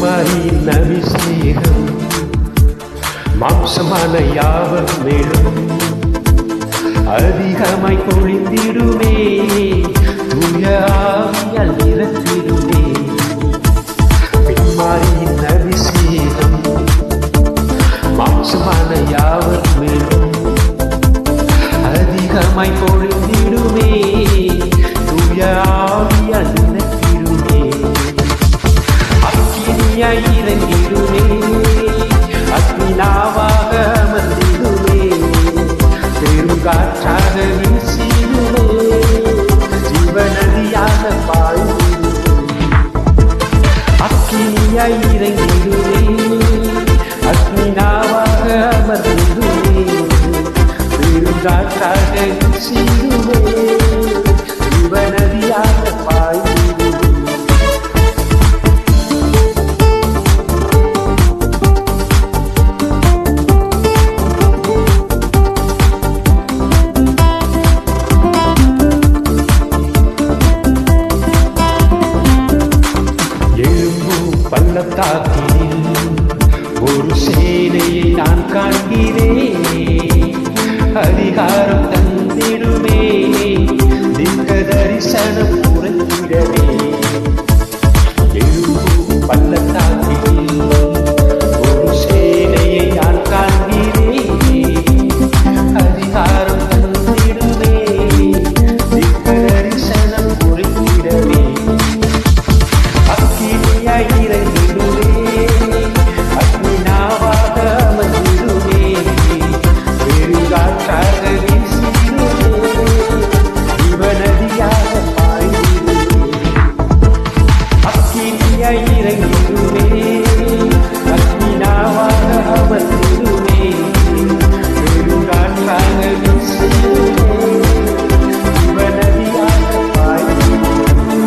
பெண்மாரியின் அபிஷேகம் மாம்சமான யாவர் மேலும் அதிகமாய் பொழிந்திடுமே, தூய ஆவியால் நிரப்பிடுமே. பெண்மாரியின் அபிஷேகம் மாம்சமான யாவர் மேலும் அதிகமாய் பொழிந்திடுமே, தூய ஆவியால் நிரப்பிடுமே. அக்கினியாய் இறங்கிடுமே, அக்னிநாவாக அமர்ந்திடுமே, பெருங்காற்றாக வீசிடுமே, ஜீவநதியாக பாய்ந்திடுமே. அக்கினியாய் இறங்கிடுமே, அக்னிநாவாக அமர்ந்திடுமே, பெருங்காற்றாக வீசிடுமே, ஜீவநதியாக பாய்ந்திடுமே. பள்ளத்தாக்கில் ஒரு சேனையை நான் காண்கிறேன், அதிகாரம் தந்திடுமே, திக்க தரிசனம் புறத்திடவே. பள்ளத்தாக்கில் ஒரு சேனையை நான் காண்கிறேன், அதிகாரம் தந்திடுமே, திக்க தரிசனம் புறத்திடவே. அக்கினியாய் இறங்கிடுமே, அக்னிநாவாக அமர்ந்திடுமே, பெருங்காற்றாக வீசிடுமே, ஜீவநதியாக பாய்ந்திடுமே. அக்கினியாய் இறங்கிடுமே, அக்னிநாவாக அமர்ந்திடுமே, பெருங்காற்றாக வீசிடுமே, ஜீவநதியாக பாய்ந்திடுமே.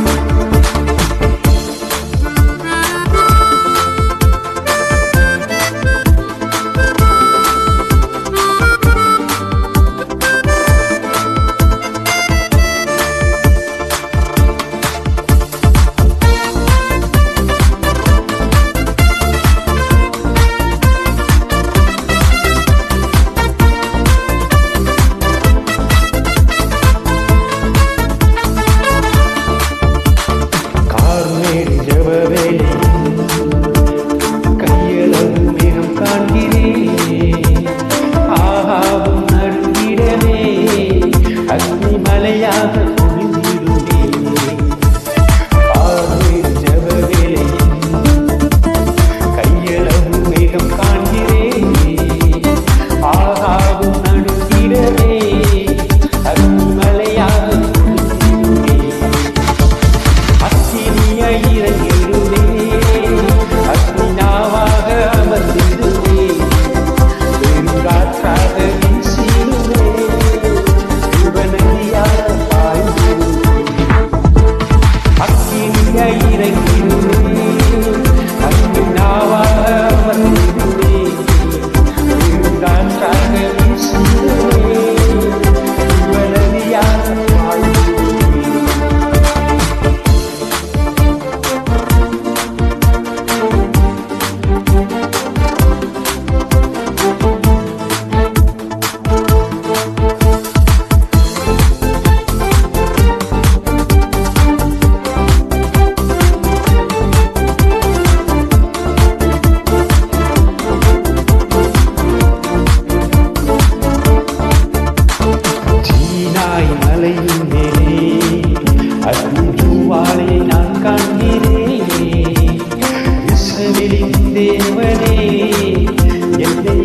அக்னிமலையாக பொழிந்திடுமே, பார்வையில் ஜெப வேளையில் கையளவு மேகம் காண்கிறேன், ஆகாவும் நடுங்கிடவே, அக்னிமலையாக பொழிந்திடுமே. அக்கினியாய் இறங்கிடுமே, அக்னிநாவாக அமர்ந்திடுமே, பெருங்காற்றாக வீசிடுமே, அக்கினியாய் இறங்கிடுமே, அக்னிநாவாக அமர்ந்திடுமே, பெருங்காற்றாக வீசிடுமே, ஜீவநதியாக பாய்ந்திடுமே. மலையின் மேலே அக்னிஜுவாலை நான் காண்கிறேன், இஸ்ரவேலின் தேவனே என்னை